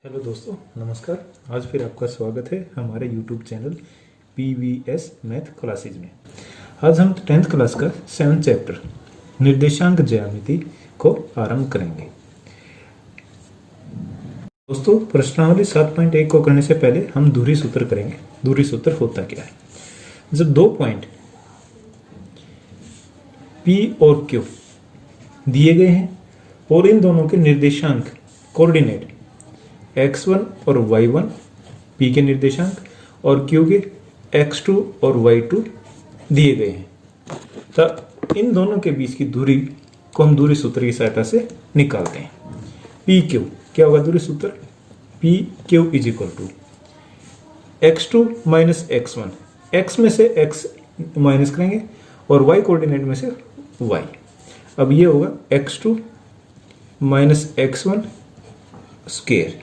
Hello दोस्तों, नमस्कार। आज फिर आपका स्वागत है हमारे YouTube channel PVS math classes में। आज हम 10th क्लास का 7th चैप्टर निर्देशांक ज्यामिति को आरंभ करेंगे। दोस्तों, प्रश्नावली 7.1 को करने से पहले हम दूरी सूत्र करेंगे। दूरी सूत्र होता क्या है? जब दो पॉइंट P और Q दिए गए हैं और इन दोनों के निर्देशांक कोऑर्डिनेट x1 और y1 P के निर्देशांक और Q के x2 और y2 दिए गए हैं, तब इन दोनों के बीच की दूरी को हम दूरी सूत्र की सहायता से निकालते हैं। PQ क्या होगा? दूरी सूत्र PQ is equal to x2 minus x1, x में से x माइनस करेंगे और y कोऑर्डिनेट में से y। अब ये होगा x2 minus x1 square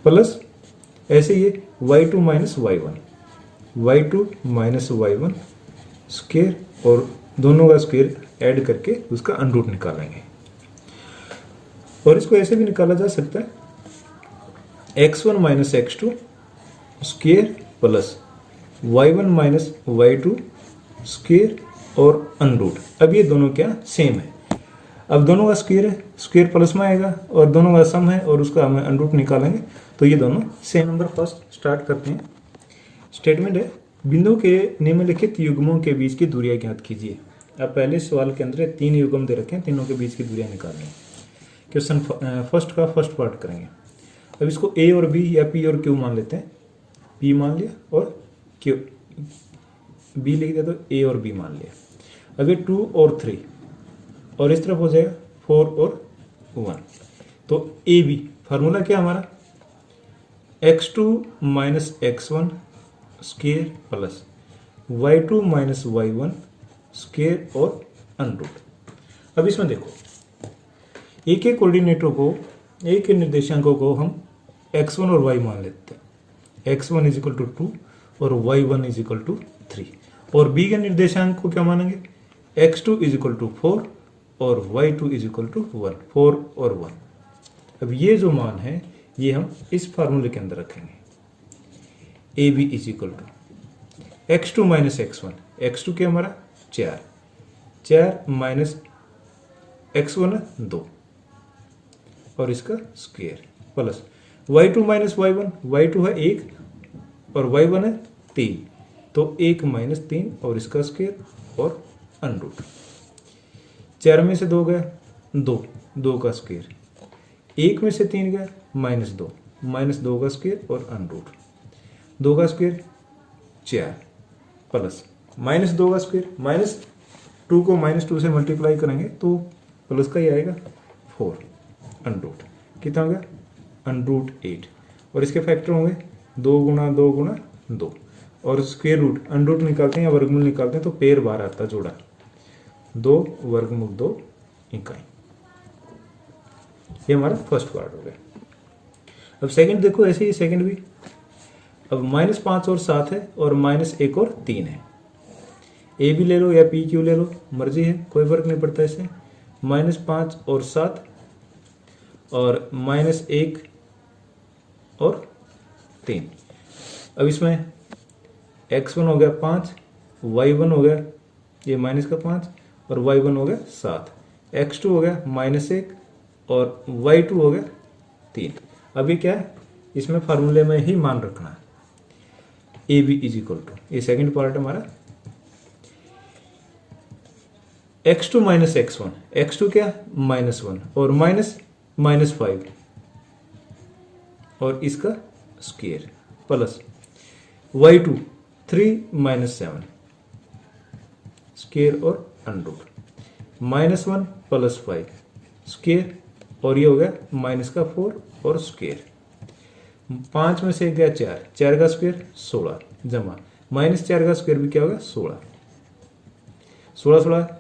plus ऐसे ये y2 minus y1 minus y1 square और दोनों का स्क्वायर ऐड करके उसका अंडरूट निकालेंगे। और इसको ऐसे भी निकाला जा सकता है x1 minus x2 square plus y1 minus y2 square और अंडरूट। अब ये दोनों क्या सेम है? अब दोनों का स्क्वायर है, स्क्वायर प्लस में आएगा और दोनों का सम है और उसका हमें अंडरूट निकालेंगे, तो ये दोनों सेम। नंबर फर्स्ट स्टार्ट करते हैं। स्टेटमेंट है, बिंदु के निम्नलिखित युग्मों के बीच की दूरियां ज्ञात कीजिए। अब पहले सवाल के अंदर 3 युग्म दे रखे हैं, तीनों के बीच की दूरियां निकालनी है। क्वेश्चन फर्स्ट का फर्स्ट पार्ट करेंगे। अब इसको A और B या P और Q मान लेते हैं। P मान लिया और Q B लिख दिया, तो A और B मान लिया। अब ये 2 और 3 और इस तरफ हो जाएगा 4 और 1। तो AB फार्मूला क्या हमारा? x2 minus x1 square plus y2 minus y1 square और अंडरूट। अब इसमें देखो, एक एक कोऑर्डिनेटों को, एक के निर्देशांकों को हम x1 और y मान लेते हैं। x1 इज इक्वल टू 2 और y1 इज इक्वल टू 3। और b के निर्देशांक को क्या मानेंगे? x2 इज इक्वल टू 4 और y2 इज इक्वल टू 1, 4 और 1। अब ये जो मान है ये हम इस फार्मूले के अंदर रखेंगे। AB is equal to x2 minus x1, x2 क्या हमारा 4 माइनस x1 2 और इसका square plus y2 minus y1, y2 है 1 और y1 है 3, तो 1 माइनस 3 और इसका स्क्वायर और अंडरूट। 4 में से 2 गया 2 का स्क्वायर, 1 में से 3 गया माइनस 2 का स्क्वायर और अंडरूट। 2 का स्क्वायर 4 प्लस माइनस 2 का स्क्वायर, माइनस 2 को माइनस 2 से मल्टीप्लाई करेंगे तो प्लस का ही आएगा 4 अंडरूट। कितना हो गया? अंडरूट 8। और इसके फैक्टर होंगे 2 गुणा 2 गुणा 2 और स्क्वायर रूट अंडरूट निकालते हैं या वर्गमूल निकालते हैं तो पेड़ बाहर आता है जोड़ा, 2 वर्गमूल 2 इकाई। ये हमारा फर्स्ट पार्ट हो गया। अब सेकंड देखो, ऐसे ही सेकंड भी। अब -5 और 7 है और -1 और 3 है। A भी ले लो या PQ ले लो, मर्जी है, कोई फर्क नहीं पड़ता इससे। -5 और 7 और -1 और 3। अब इसमें x1 हो गया 5, y1 हो गया ये माइनस का 5 और y1 हो गया 7, x2 हो गया -1 और y2 हो गया 3। अभी क्या है, इसमें फार्मूले में ही मान रखना है। AB इज इक्वल टू, ये सेकंड पार्ट हमारा, x2 माइनस x1, x2 क्या -1 और -5 और इसका square plus y2 3 minus 7 square और अंडरूट, -1 प्लस 5 स्क्वायर और ये हो गया माइनस का 4 और स्क्वायर। 5 में से गया 4 का स्क्वायर 16 जमा -4 का स्क्वायर भी क्या होगा 16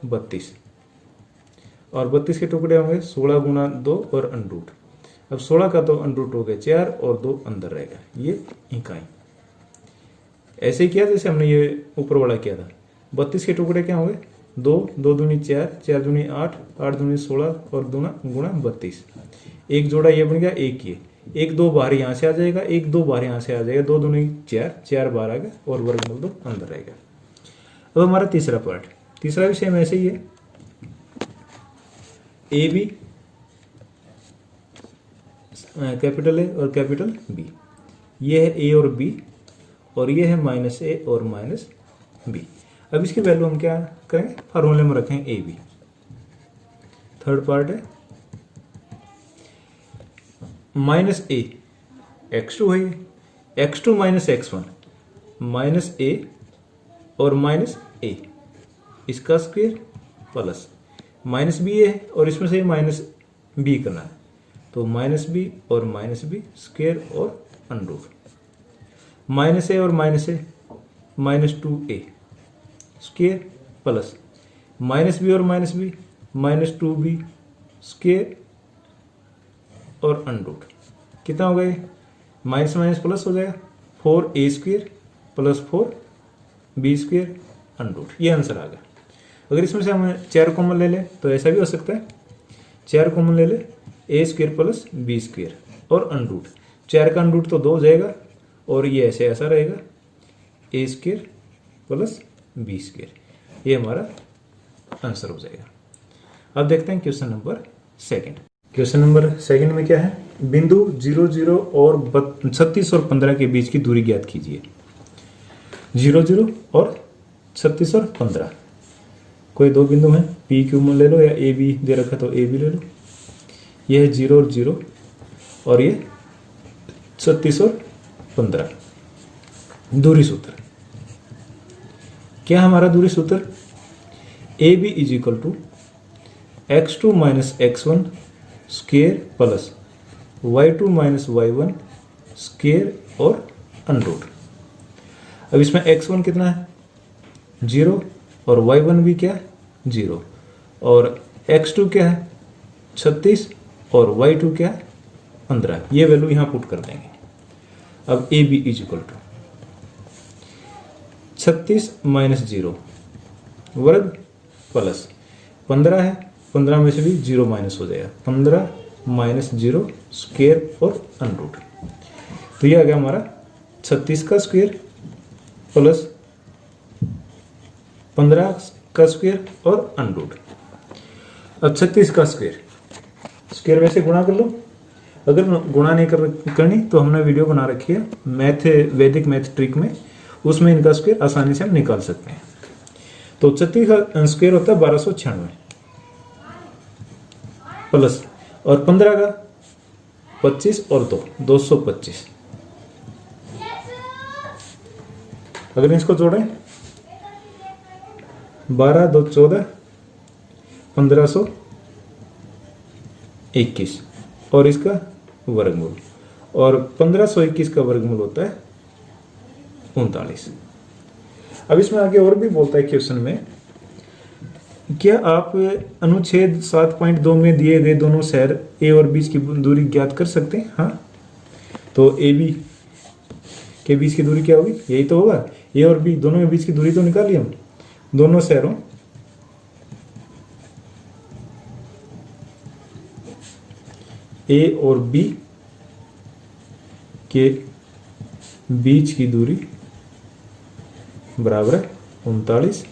32 और 32 के टुकड़े होंगे 16 गुणा 2 और अंडरूट। अब 16 का तो अंडरूट हो गया 4 और 2 अंदर रहेगा, ये इकाई। ऐसे ही किया जैसे हमने ये ऊपर वाला किया था। 32 के टुकड़े क्या होंगे 2 दूनी 4, 4 दूनी 8, 8 दूनी 16 और 2 गुणा 32। एक जोड़ा ये बन गया, एक ये एक दो बाहर यहाँ से आ जाएगा, एक दो बाहर यहाँ से आ जाएगा, दो दूनी चार, चार बाहर आ गया और वर्गमूल दो अंदर रहेगा। अब हमारा तीसरा पार्ट, तीसरा भी सेम ऐसे ही है, ए बी कैपिटल ए और कैपिटल बी, ये है ए और बी और ये है माइनस ए और माइनस बी। अब इसकी वैल्यू हम क्या करेंगे, फार्मूले में रखेंगे ए बी। थर्ड पार्ट है माइनस ए एक्स टू है, x two minus x one minus A और माइनस ए, इसका स्क्वायर प्लस माइनस बी है और इसमें से माइनस बी करना है, तो माइनस बी और माइनस बी स्क्वायर और अंडर माइनस ए और minus A minus two A square plus minus B और minus B minus two B square और अंडर। कितना हो गया, माइनस माइनस प्लस हो जाएगा, 4a square plus 4b square under, ये आंसर आ गया। अगर इसमें से हम 4 कॉमन ले लें तो ऐसा भी हो सकता है, 4 कॉमन ले ले, a square plus b square और अंडर, 4 का अंडर तो 2 हो जाएगा और ये ऐसे ऐसा रहेगा, a square plus b square, ये हमारा आंसर हो जाएगा। अब देखते हैं question number second. Question number second में क्या है, बिंदु 0 0 और 36 और 15 के बीच की दूरी ज्ञात कीजिए। 0 0 और 36 और 15 कोई दो बिंदु हैं, पी क्यू में ले लो या ए बी दे रखा तो ए बी ले लो। ये है 0 और 0 और ये 36 और 15। दूरी सूत्र क्या हमारा दूरी सूत्र, A B is equal to x2 minus x1 square plus y2 minus y1 square और अंडर। अब इसमें x1 कितना है 0 और y1 भी क्या है 0 और x2 क्या है 36 और y2 क्या है 15, ये वैल्यू यहां पुट कर देंगे। अब A B is equal to 36 minus 0 वर्ग प्लस 15 है, 15 में से भी 0 माइनस हो जाएगा, 15 माइनस 0 स्क्वायर और अंडर, तो ये आ गया हमारा 36 का स्क्वायर प्लस 15 का स्क्वायर और अंडर। अब 36 का स्क्वायर में से गुणा कर लो, अगर गुणा नहीं करनी तो हमने वीडियो बना रखी है वैदिक मैथ ट्रिक में, उसमें इनका स्क्वायर आसानी से हम निकाल सकते हैं। तो 36 का स्क्वायर होता है 1296 प्लस और 15 का 25 और 2 225। अगर इसको जोड़ें 12 2 14 1521 और इसका वर्गमूल, और 1521 का वर्गमूल होता है 39। अब इसमें आगे और भी बोलता है क्वेश्चन में, क्या आप अनुच्छेद 7.2 में दिए गए दोनों शहर ए और बी की दूरी ज्ञात कर सकते हैं? हाँ, तो ए बी के बीच की दूरी क्या होगी, यही तो होगा, ए और बी दोनों के बीच की दूरी तो निकाली हम, दोनों शहरों ए और बी के बीच की दूरी बराबर है 39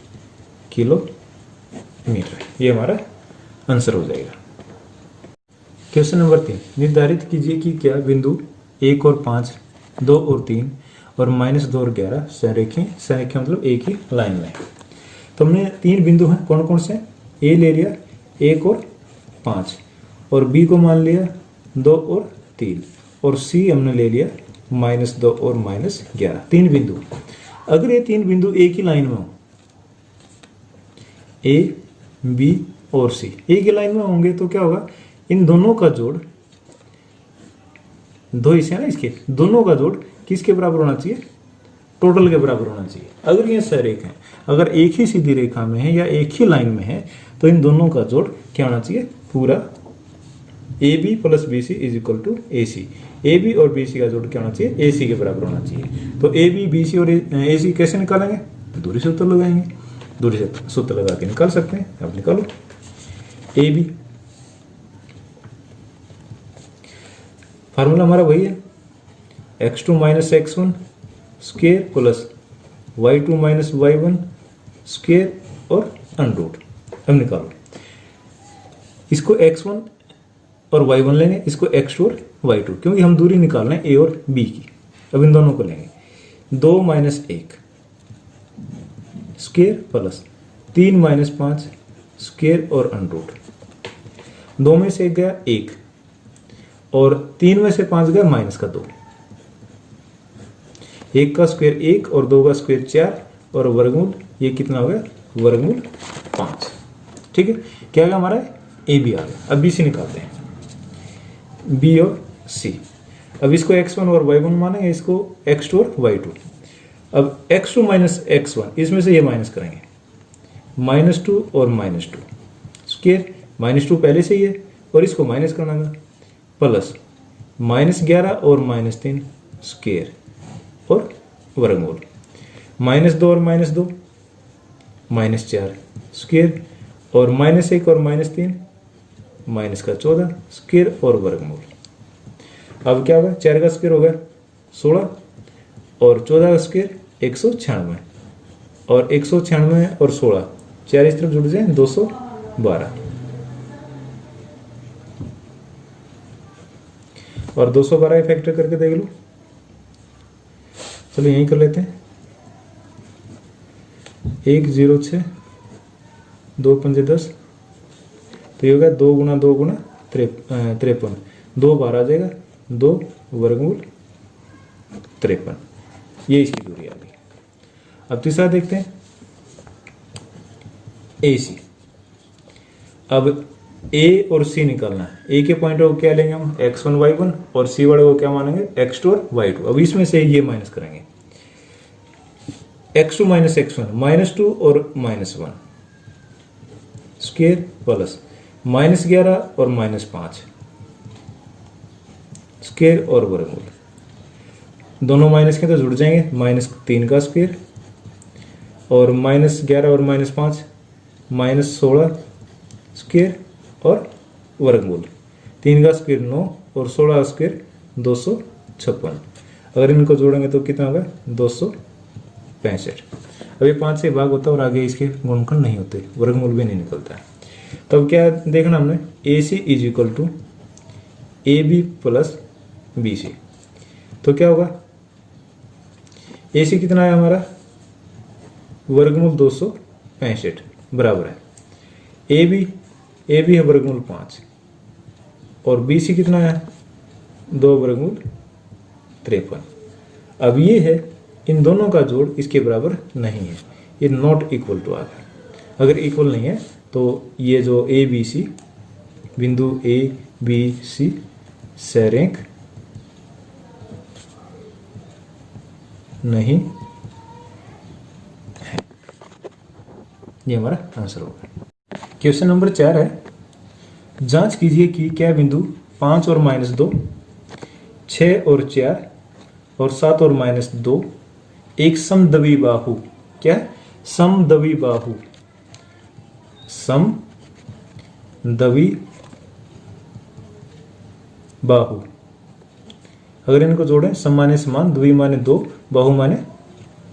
किलोमीटर, ये हमारा आंसर हो जाएगा। क्वेश्चन नंबर 3, निर्धारित कीजिए कि क्या बिंदु 1 और 5, 2 और 3 और -2 और 11 संरेखीय मतलब एक ही लाइन में। तो हमने 3 बिंदु हैं, कौन कौन से, ए ले लिया 1 और 5 और बी को मान लिया 2 और 3 और सी हमने ले लिया -2 और -11, 3 बिंदु। अगर ये 3 बिंदु एक ही लाइन में हो, ए बी और सी एक ही लाइन में होंगे तो क्या होगा, इन दोनों का जोड़, दो हिस्से हैं ना इसके, दोनों का जोड़ किसके बराबर होना चाहिए, टोटल के बराबर होना चाहिए। अगर ये सहरेख है, अगर एक ही सीधी रेखा में है या एक ही लाइन में है तो इन दोनों का जोड़ क्या होना चाहिए, पूरा A B plus B C is equal to A C. A B और बी सी का जोड़ क्या होना चाहिए, ए सी के बराबर होना चाहिए। तो ए बी बी सी और ए सी कैसे निकालेंगे, दूरी सूत्र लगाएंगे, दूरी सूत्र लगा के निकाल सकते हैं। अब निकालो, ए बी फार्मूला हमारा वही है, x2 minus x1 square plus y2 minus y1 square और अंडरूट। अब निकालो, इसको x1 और y1 लेंगे, इसको x2 और y2, क्योंकि हम दूरी निकाल रहे हैं a और b की। अब इन दोनों को लेंगे, 2 minus 1 square plus 3 minus 5 square और अंडरूट। 2 में से 1 गया 1 और 3 में से 5 गया माइनस का 2। 1 का स्क्वायर 1 और 2 का स्क्वायर 4 और वर्गमूल ये कितना हो गया, वर्गमूल 5। ठीक है, क्या गया हमारा, ए बी आ गया। अब बी सी निकालते हैं, बी और सी। अब इसको x1 और y1 मानेंगे, इसको x2 और y2। अब x2 माइनस x1, इसमें से ये माइनस करेंगे, -2 और -2 स्क्वायर, -2 पहले से ही है और इसको माइनस करना है, प्लस -11 और -3 स्क्वायर और वर्गमूल, -2 और -2 -4 स्क्वायर और -1 और -3 माइनस का 14 स्क्वायर और वर्गमूल। अब क्या होगा, 4 का स्क्वायर हो गया 16 और 14 का स्क्वायर 196 और 196 और 16 4 इस तरफ जुड़ जाए 212 और 212 फैक्टर करके देख लो। चलो यहीं कर लेते हैं, 106 2 पंजे 10, तो ये होगा 2 गुना 2 गुना 53, 2 बार आ जाएगा, 2 वर्गमूल 53, ये इसकी दूरी आ गई। अब तीसरा देखते हैं, ए सी। अब ए और सी निकालना है। ए के पॉइंट को क्या लेंगे हम, x1 y1 और सी वाले को क्या मानेंगे, x2 और y2। अब इसमें से ये माइनस करेंगे, x2 माइनस x1 -2 और -1 स्क्वायर प्लस -11 और -5 स्क्वायर और वर्गमूल। दोनों माइनस के तो जुड़ जाएंगे, -3 का स्क्वायर और -11 और -5 -16 स्क्वायर और वर्गमूल। 3 का स्क्वायर 9 और 16 का स्क्वायर 256। अगर इनको जोड़ेंगे तो कितना होगा, 265। अब ये 5 से भाग होता है और आगे इसके गुणनखंड नहीं होते, वर्गमूल भी नहीं निकलता है। तब क्या देखना हमने, A C is equal to A B plus B C. तो क्या होगा, ए सी कितना है हमारा, वर्गमूल 265 बराबर है ए बी है वर्गमूल 5 और बी सी कितना है, 2 वर्गमूल 53। अब ये है, इन दोनों का जोड़ इसके बराबर नहीं है, ये नॉट इक्वल टू आ गया। अगर इक्वल नहीं है तो ये जो ए बी सी बिंदु ए बी सी सरेख नहीं है, ये हमारा आंसर होगा। क्वेश्चन नंबर 4 है, जांच कीजिए कि क्या बिंदु 5 और -2, 6 और 4 और 7 और -2 एक समद्वि बाहु, क्या समद्वि बाहु, समद्वि बाहु। अगर इनको जोड़ें, सम माने समान, द्वि माने 2, बाहु माने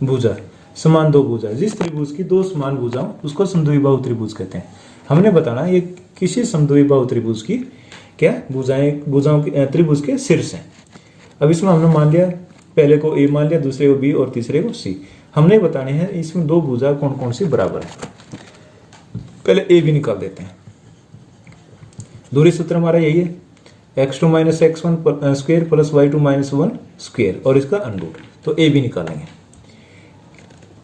भुजा, समान 2 भुजा। जिस त्रिभुज की 2 समान भुजाओं उसको समद्वि बाहु त्रिभुज कहते हैं। हमने बताना ये किसी समद्वि बाहु त्रिभुज की क्या भुजाओं की त्रिभुज के शीर्ष हैं। अब इसमें हमने मान लिया, पहले को ए मान लिया, दूसरे को बी और तीसरे को सी। हमने बताने हैं इसमें 2 भुजा कौन कौन सी बराबर है। पहले ए बी निकाल देते हैं। दूरी सूत्र हमारा यही है, x2 minus x1 square plus y2 minus 1 square और इसका अंडरूट। तो ए बी निकालेंगे,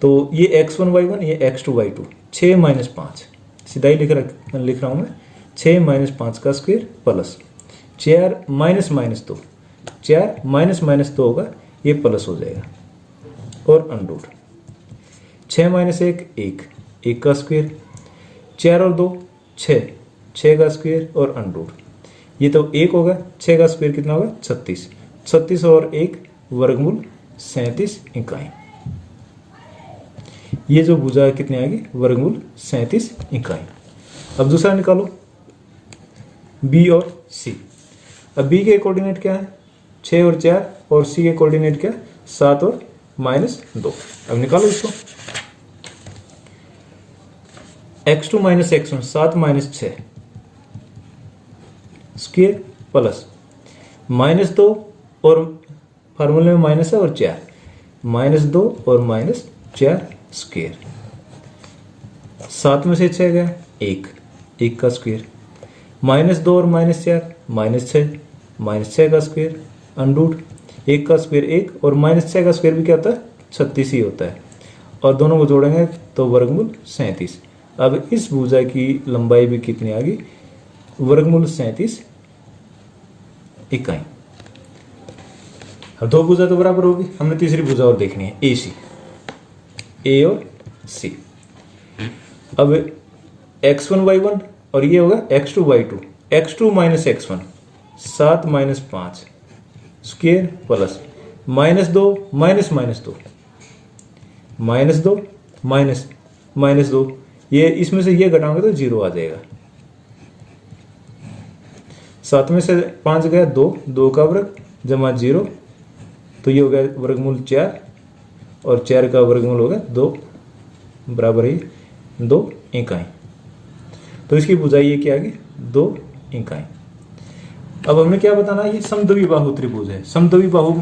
तो ये x1 y1, ये x2 y2, 6 माइनस 5 सीधा ही लिख रहा हूं मैं, 6 माइनस 5 का स्क्वेयर प्लस 4 माइनस -2, 4 माइनस 2 होगा, ये प्लस हो जाएगा और अंडरूट। 6 माइनस 1 1 का स्क्वेयर, 4 और 2 6 का स्क्वेयर और अंडरूट। ये तो 1 होगा, 6 का स्क्वेयर कितना होगा, 36 और 1 वर्गमूल 37 इकाई। ये जो भुजा कितनी आएगी, वर्गमूल 37 इकाई। अब दूसरा निकालो, बी और सी। अब बी के कोऑर्डिनेट क्या है, 6 और 4, और सी के कोऑर्डिनेट क्या 7 और -2। अब निकालो इसको। x2 - x1 7 - 6 स्क्वायर प्लस -2 और फार्मूले में माइनस है और 4 -2 और -4 स्क्वायर। 7 में से 6 गया 1 का स्क्वायर, -2 और -4 -6 -6 का स्क्वायर, अंडरूट 1 का स्क्वायर 1 और -6 का स्क्वायर भी क्या होता है 36 ही होता है, और दोनों को जोड़ेंगे तो वर्गमूल 37। अब इस भुजा की लंबाई भी कितनी आ गई, वर्गमूल 37 इकाई। अब 2 भुजा तो बराबर होगी, हमने तीसरी भुजा और देखनी है AC, A और C। अब x1 y1 और ये होगा x2 y2, x2 - x1 7 - 5 square plus -2 -2 ये इसमें से ये घटाओगे तो 0 आ जाएगा। 7 में से 5 गया 2 का वर्ग जमा 0, तो ये हो गया वर्गमूल 4, और 4 का वर्गमूल होगा 2 बराबर ही 2 इकाई। तो इसकी भुजा ये क्या आ गई 2 इकाई। अब हमें क्या बताना है, ये समद्विबाहु त्रिभुज है। समद्विबाहु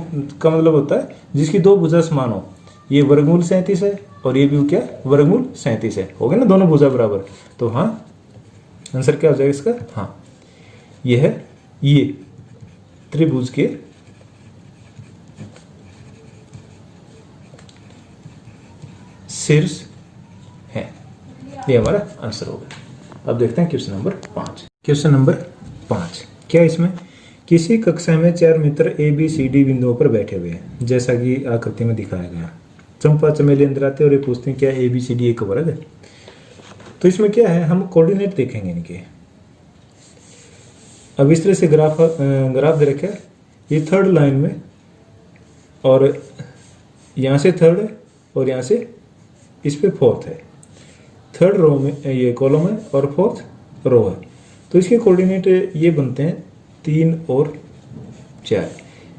का मतलब होता है जिसकी 2 भुजा समान हो। ये वर्गमूल 37 है और ये भी क्या वर्गमूल 37 है, हो गया ना दोनों भुजा बराबर। तो हाँ आंसर क्या हो जाएगा इसका, हाँ ये है, ये त्रिभुज के शीर्ष है, ये हमारा आंसर होगा। अब देखते हैं क्वेश्चन नंबर 5। क्वेश्चन नंबर 5 क्या इसमें, किसी कक्षा में 4 मित्र A B C D बिंदुओं पर बैठे हुए हैं जैसा कि आकृति में दिखाया गया। चंपा चमेली अंदर आते हैं और ये पूछते हैं क्या A B C D एक वर्ग है। तो इसमें क्या है, हम कोऑर्डिनेट देखेंगे इनके। अब इस तरह से ग्राफ दे रखा है, ये थर्ड लाइन में, और यहाँ से थर्ड है और यहाँ से इस पे फोर्थ है। थर्ड रो में ये कॉलम है और फोर्थ रो है। तो इसके कोऑर्डिनेट ये बनते हैं 3 और 4,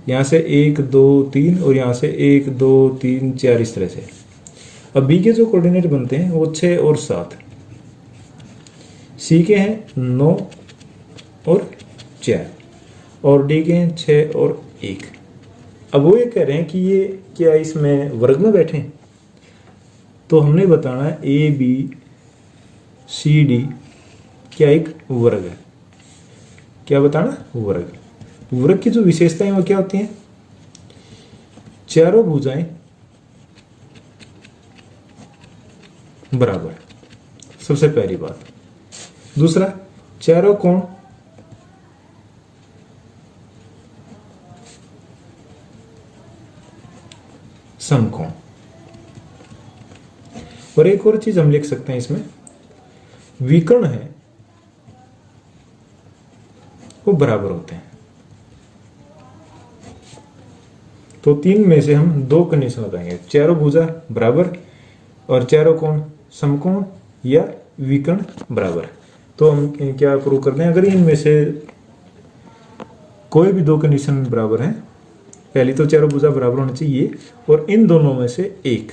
यहाँ से 1 2 3 और यहाँ से 1 2 3 4 इस तरह से। अब बी के जो कोऑर्डिनेट बनते हैं वो 6 और 7, सी के हैं 9 और 4, और डी के हैं 6 और 1। अब वो ये कह रहे हैं कि ये क्या इसमें वर्ग में बैठे हैं, तो हमने बताना है ए बी सी डी क्या एक वर्ग है। क्या बताना, वर्ग। वर्ग की जो विशेषताएं वो क्या होती हैं, चारों भुजाएं बराबर, सबसे पहली बात। दूसरा, चारों कोण समकोण। और एक और चीज हम लिख सकते हैं इसमें, विकर्ण है वो बराबर होते हैं। तो 3 में से हम 2 कंडीशन लगाएंगे, चारों भुजा बराबर और चारों कोण समकोण या विकर्ण बराबर। तो हम क्या प्रूव करते हैं, अगर इनमें से कोई भी 2 कंडीशन बराबर है, पहली तो चारों भुजा बराबर होनी चाहिए, और इन दोनों में से एक,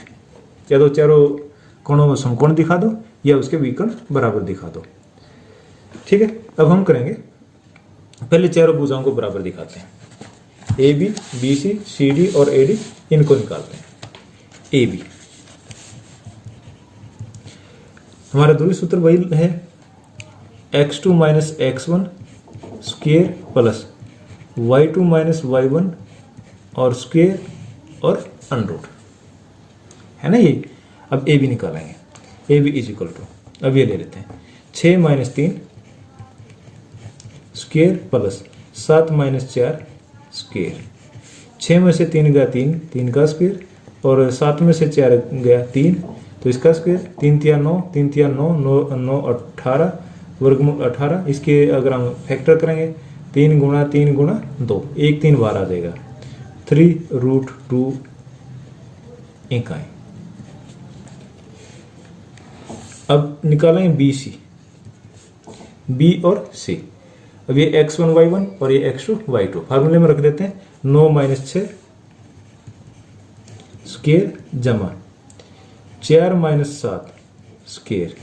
या तो चारों कोणों में समकोण दिखा दो या उसके विकर्ण बराबर दिखा दो। ठीक है, अब हम करेंगे, पहले चारों भुजाओं को बराबर दिखाते हैं। A B, B C, C D और ए डी, इनको निकालते हैं। ए बी, हमारा ध्रुवीय सूत्र वही है, x2 - x1 square plus y2 - y1 और स्क्वायर और अंडरूट, है ना ये। अब ए बी निकालेंगे, A B is equal to, अब ये ले लेते हैं 6 - 3 स्क्वायर प्लस 7 - 4 स्क्वायर। 6 में से 3 गया 3 का स्क्वायर, और 7 में से 4 गया 3, तो इसका स्क्वायर। 3 तिया 9, 3 तिया 9, 9 18, वर्गमूल 18। इसके अगर हम फैक्टर करेंगे 3 गुणा 3 गुणा 2, 1 3 बार आ जाएगा, 3√2 इकाई। अब निकालेंगे बी सी, बी और सी। अब ये x1 y1 और ये x2 y2 फार्मूले में रख देते हैं। 9 माइनस 6 स्क्वायर जमा 4 माइनस 7 स्क्वायर,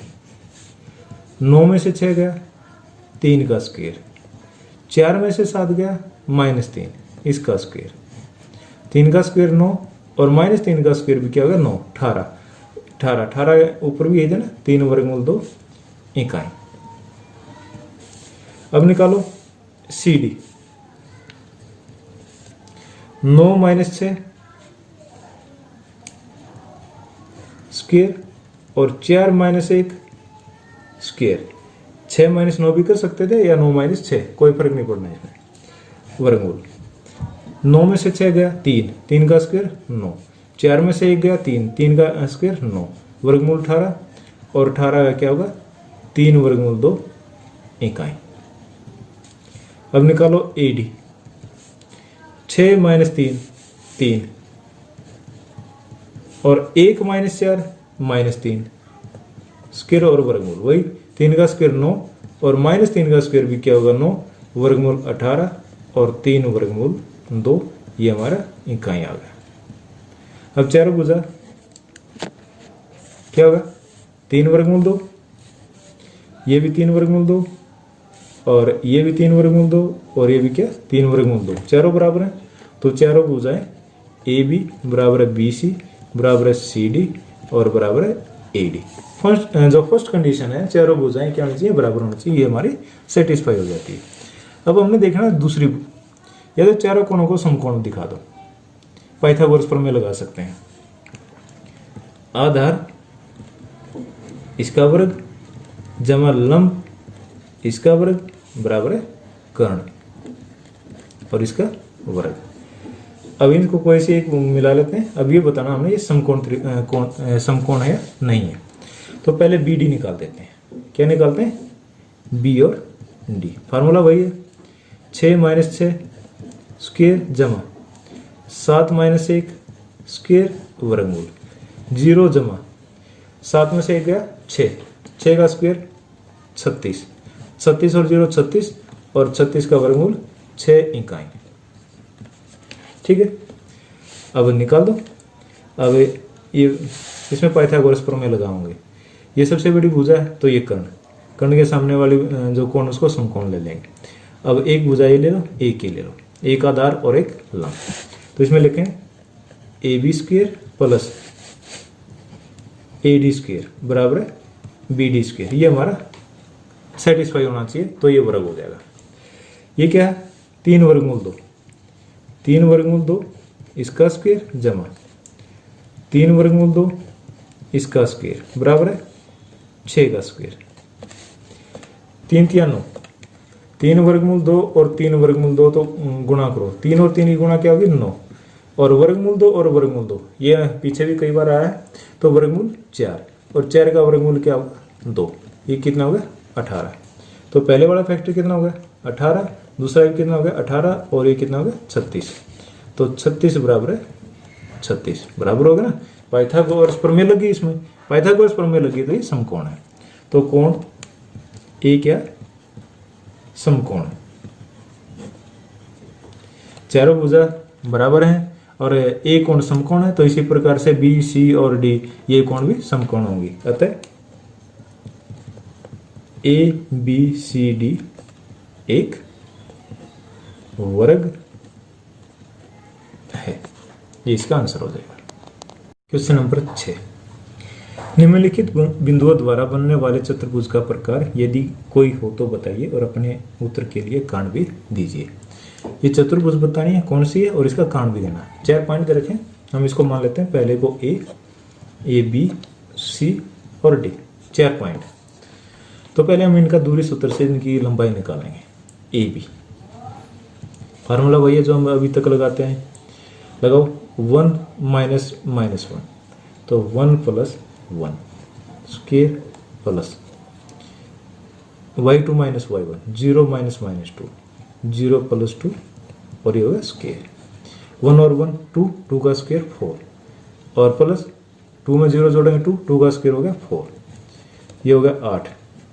9 में से 6 गया 3 का स्क्वायर, 4 में से 7 गया -3 इसका स्क्वायर, 3 का स्क्वायर 9 और -3 का स्क्वायर भी क्या होगा 9, 18 ऊपर भी है ना 3 वर्गमूल 2 इकाई। अब निकालो सी डी, 9 माइनस 6 स्क्वायर और 4 माइनस 1 स्क्वायर, 6 माइनस 9 भी कर सकते थे या 9 माइनस 6, कोई फर्क नहीं पड़ना इसमें। वर्गमूल 9 में से 6 गया 3, 3 का स्क्वायर 9, 4 में से 1 गया 3, 3 का स्क्वायर 9, वर्गमूल 18 और 18 का क्या होगा 3 वर्गमूल 2 इकाई। अब निकालो ए डी, 6 माइनस 3 3 और 1 माइनस 4 -3 स्क्वायर और वर्गमूल वही 3 का स्क्वायर 9 और -3 का स्क्वायर भी क्या होगा 9, वर्गमूल 18 और 3 वर्गमूल 2, ये हमारा इकाई आ गया। अब चारों भुजा क्या होगा 3 वर्गमूल 2, ये भी 3 वर्गमूल 2 और ये भी 3 वर्गमूल 2 और ये भी क्या 3 वर्गमूल 2, चारों बराबर हैं। तो चारों भुजाएं ए बी बराबर है बी सी बराबर है सी डी और बराबर है ए डी। जो फर्स्ट कंडीशन है चारों भुजाएं क्या होनी चाहिए बराबर होनी चाहिए, ये हमारी सेटिस्फाई हो जाती है। अब हमने देखना दूसरी, या तो चारों कोणों को समकोण दिखा दो, पाइथागोरस प्रमेय लगा सकते हैं। आधार इसका वर्ग जमा लंब इसका वर्ग बराबर है कर्ण और इसका वर्ग। अब इनको कोई से एक मिला लेते हैं। अब ये बताना हमने ये समकोण है या नहीं है। तो पहले बी डी निकाल देते हैं। क्या निकालते हैं, बी और डी। फार्मूला वही है 6 माइनस 6 स्क्वायर जमा 7 माइनस 1 स्क्वायर वर्गमूल 0 जमा 7 में से 1 गया 6 का स्क्वायर 36 और 0 36 और 36 का वर्गमूल 6 इकाई। ठीक है, अब निकाल दो। अब ये इसमें पाइथागोरस प्रमेय लगाओगे। ये सबसे बड़ी भुजा है तो ये कर्ण के सामने वाली जो कोण उसको समकोण ले लेंगे। अब एक भुजा ये ले लो, एक ये ले लो, एक आधार और एक लंब। तो इसमें लिखें A B square plus A D square बराबर है बी डी स्क्वायर। ये हमारा सेटिस्फाई होना चाहिए तो ये वर्ग हो जाएगा। ये क्या है 3 वर्गमूल 2, 3 वर्गमूल 2 इसका स्क्वायर जमा 3 वर्गमूल 2 इसका स्क्वायर बराबर है 6 का स्क्वायर। 3 तिया 9, 3 वर्गमूल 2 और 3 वर्गमूल 2 तो गुणा करो, 3 और 3 की गुणा क्या होगी 9 और वर्गमूल 2 और वर्गमूल 2 ये पीछे भी कई बार आया है। तो वर्गमूल 4 और 4 का वर्गमूल क्या होगा 2, ये कितना हो गया 18। तो पहले वाला फैक्टर कितना हो गया 18, दूसरा कितना हो गया 18 और ये कितना हो गया 36। तो 36 बराबर है 36 बराबर होगा ना। पाइथागोरस प्रमेय लगी, इसमें पाइथागोरस प्रमेय लगी तो ये समकोण है। तो कोण ए क्या समकोण, चारों भुजा बराबर हैं और ए कोण समकोण है। तो इसी प्रकार से बी सी और डी ये कोण भी समकोण होंगी। अतः ए बी सी डी एक वर्ग है, ये इसका आंसर हो जाएगा। क्वेश्चन नंबर 6, निम्नलिखित बिंदुओं द्वारा बनने वाले चतुर्भुज का प्रकार यदि कोई हो तो बताइए और अपने उत्तर के लिए कारण भी दीजिए। ये चतुर्भुज बतानी है कौन सी है और इसका कारण भी देना है। 4 पॉइंट दे रखें, हम इसको मान लेते हैं पहले को ए बी सी और डी, 4 पॉइंट। तो पहले हम इनका दूरी सूत्र से इनकी लंबाई निकालेंगे। ए बी फार्मूला वही है जो हम अभी तक लगाते हैं, लगाओ 1 माइनस माइनस 1, तो 1 plus 1 square plus y2 minus y1 0 minus minus 2 0 plus 2 और ये होगा स्क्वायर 1 और 1 2 2 का स्क्वायर 4 और प्लस 2 में 0 जोड़ेंगे 2 का स्क्वायर हो गया 4, ये हो गया 8,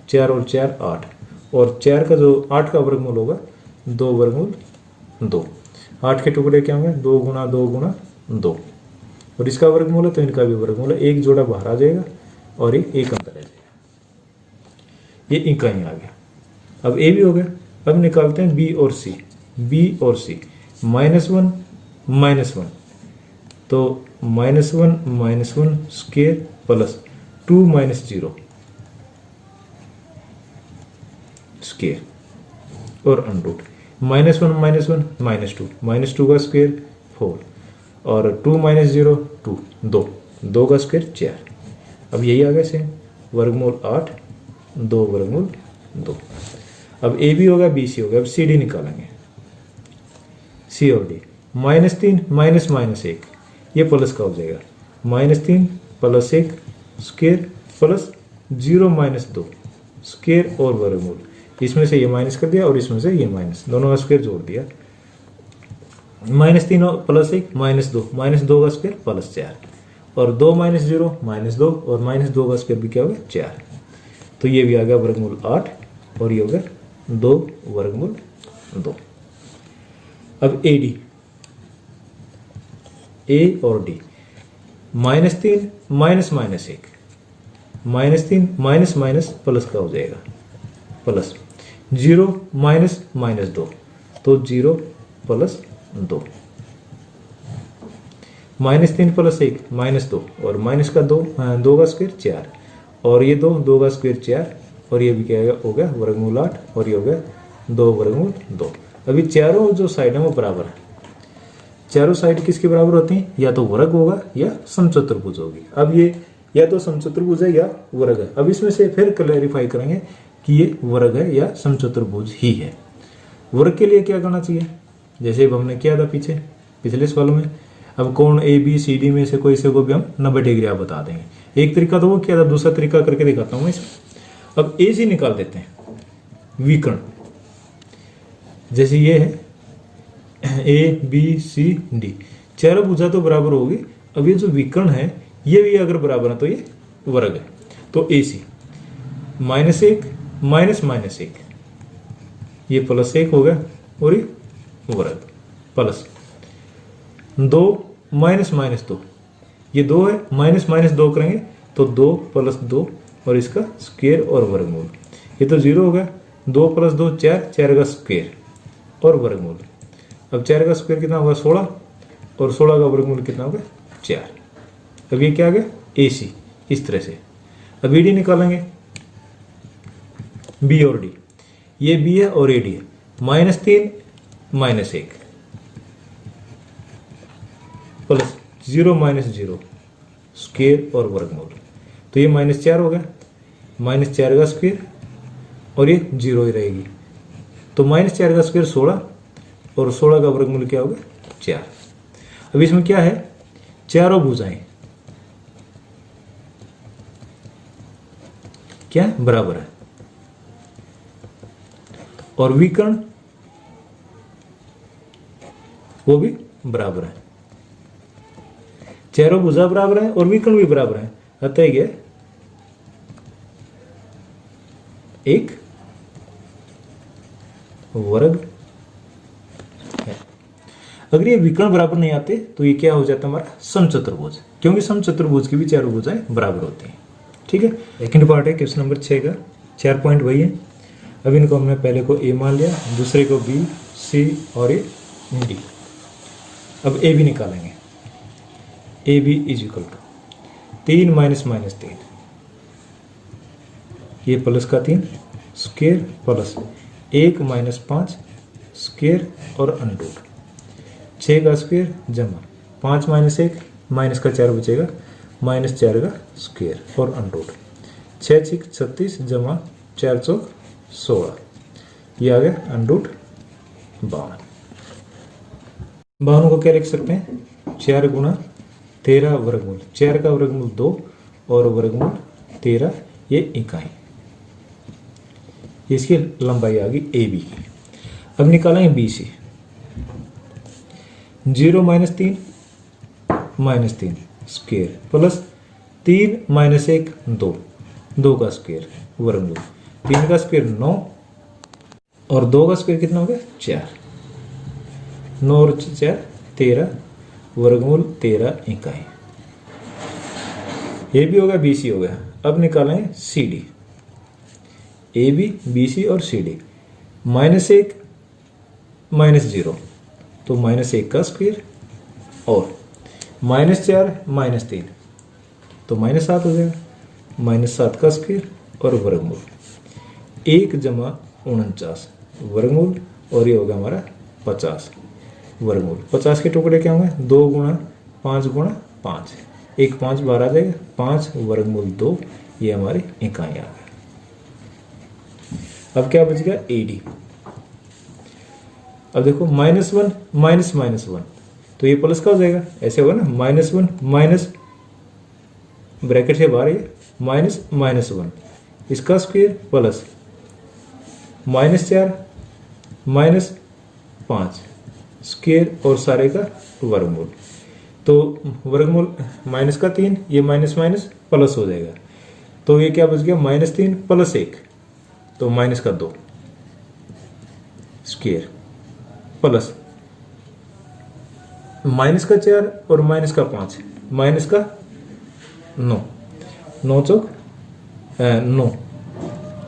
4 और 4 8 और 4 का जो 8 का वर्गमूल होगा 2 वर्गमूल 2। 8 के टुकड़े क्या होंगे 2 गुना 2 गुना 2, और इसका वर्गमूल है तो इनका भी वर्गमूल है। एक जोड़ा बाहर आ जाएगा और एक अंदर आ जाएगा, ये इकाई आ गया। अब ए भी हो गया। अब निकालते हैं बी और सी। बी और सी -1 -1, तो -1 स्क्वायर प्लस 2 -0 स्क्वायर और अंडरूट -1 -1 -2 का स्क्वायर 4 और 2 -0 2 2 का स्क्वायर 4। अब यही आ गया सेम, वर्गमूल 8 2 वर्गमूल 2। अब ए भी होगा बी सी होगा। अब सी डी निकालेंगे, सी और डी -3 -1 ये प्लस का हो जाएगा, -3 + 1 स्क्वायर प्लस 0 -2 स्क्वायर और वर्गमूल। इसमें से ये माइनस कर दिया और इसमें से ये माइनस, दोनों का स्क्वायर जोड़ दिया। -3 + 1 -2 का स्क्वायर प्लस 4 और 2 -0 -2 और -2 का स्क्वायर भी क्या हो गया 4। तो ये भी आ गया वर्गमूल 8 और ये हो गया 2 वर्गमूल 2। अब ए डी, ए और डी -3 -1 -3 प्लस का हो जाएगा प्लस 0 -2 तो 0 + 2 -3 + 1 -2 और माइनस का 2 का स्क्वायर 4 और ये 2 का स्क्वायर 4 और ये भी क्या हो गया वर्गमूल 8 और ये हो गया 2 वर्गमूल 2। अभी चारों जो साइड है वो बराबर है। चारों साइड किसके बराबर होती हैं, या तो वर्ग होगा या समचतुर्भुज होगी। अब ये या तो समचतुर्भुज है या वर्ग है। अब इसमें से फिर क्लैरिफाई करेंगे कि ये वर्ग है या समचतुर्भुज ही है। वर्ग के लिए क्या करना चाहिए, जैसे अब हमने किया था पिछले सवाल में। अब कोण ए बी सी डी में से कोई से को भी हम 90 डिग्री आप बता देंगे। एक तरीका तो वो किया था, दूसरा तरीका करके दिखाता हूँ मैं इसमें। अब ए सी निकाल देते हैं विकर्ण, जैसे ये है ए बी सी डी, चारों भुजा तो बराबर होगी। अब ये जो विकर्ण है ये भी अगर बराबर है तो ये वर्ग है। तो ए सी -1 -1 ये +1 हो गया और ये वर्ग प्लस 2 -2 ये 2 है, -2 करेंगे तो 2 + 2 और इसका स्क्वायर और वर्गमूल। ये तो 0 हो गया, 2 + 2 4 का स्क्वायर और वर्गमूल। अब 4 का स्क्वायर कितना होगा 16 और 16 का वर्गमूल कितना होगा 4। अब ये क्या आ गया ए सी, इस तरह से। अब बी डी निकालेंगे, बी और डी, ये बी है और ए डी है। -3 -1 प्लस 0 -0 स्क्वायर और वर्गमूल। तो ये -4 हो गया, -4 का स्क्वायर और ये 0 ही रहेगी। तो -4 का स्क्वायर 16 और 16 का वर्गमूल क्या होगा 4। अब इसमें क्या है, चारों भुजाएं क्या बराबर है और विकर्ण वो भी बराबर है। चारों भुजा बराबर है और विकर्ण भी बराबर है, अतः ये एक वर्ग है। अगर ये विकर्ण बराबर नहीं आते तो ये क्या हो जाता हमारा समचतुर्भुज, क्योंकि समचतुर्भुज की भी चारों भुजाएं बराबर होती हैं। ठीक है, सेकंड पार्ट है क्वेश्चन नंबर 6 का, 4 पॉइंट वही है। अब इनको हमने पहले को ए मान लिया, दूसरे को बी सी और ये डी। अब ए बी निकालेंगे, ए बी = 3 -3 ये प्लस का 3 स्क्वायर प्लस 1 -5 स्क्वायर और अंडरूट 6 का स्क्वायर जमा 5 -1 माइनस का 4 बचेगा -4 का स्क्वायर और अंडरूट 6 6 36 जमा 4 चौक 16, ये आ गया अंडरूट 52। 52 को क्या लिख सकते हैं 4 × 13 वर्गमूल, 4 का वर्गमूल 2 और वर्गमूल 13 ये इकाई। इसकी लंबाई आ गई ए बी की। अब निकालेंगे बी सी, 0 -3 -3 स्क्वायर प्लस 3 -1 2 2 का स्क्वायर वर्गमूल, 3 का स्क्वायर 9 और 2 का स्क्वायर कितना हो गया 4। 9 और 4 13 वर्गमूल 13 इकाई। ए बी हो गया, बी सी हो गया। अब निकालें C D. A B B C और सी डी। -1 -0 तो -1 का स्क्वायर और -4 -3 तो -7 हो जाएगा, -7 का स्क्वायर और वर्गमूल 1 जमा 49 वर्गमूल और ये होगा हमारा 50 वर्गमूल। 50 के टुकड़े क्या होंगे? 2 गुणा 5 गुणा 5, 1 5 बाहर आ जाएगा, 5 वर्गमूल 2 ये हमारी इकाई आ गई। अब क्या बच गया? A D. अब देखो -1 -1 तो ये प्लस का हो जाएगा, ऐसे होगा ना, -1 माइनस ब्रैकेट से बाहर ये -1 इसका स्क्वायर प्लस -4 -5 स्क्वायर और सारे का वर्गमूल। तो वर्गमूल माइनस का 3 ये माइनस माइनस प्लस हो जाएगा, तो ये क्या बच गया? -3 + 1 तो माइनस का 2 स्क्वायर प्लस माइनस का 4 और माइनस का 5 माइनस का 9 9 चौक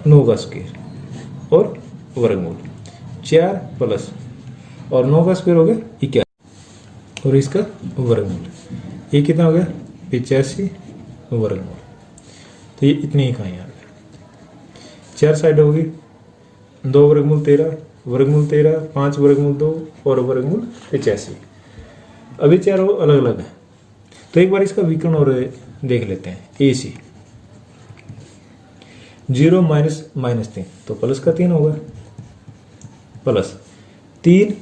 9 का स्क्वायर और वर्गमूल 4 प्लस और 9 का स्क्वायर हो गया 21 और इसका वर्गमूल ये कितना हो गया? 85 वर्गमूल। तो ये इतनी इकाइयाँ आ गई। 4 साइड होगी, 2 वर्गमूल 13 वर्गमूल 13 5 वर्गमूल 2 और वर्गमूल 85। अभी चारों अलग अलग है, तो एक बार इसका विकर्ण और देख लेते हैं। ए सी 0 -3 तो प्लस का 3 होगा, प्लस 3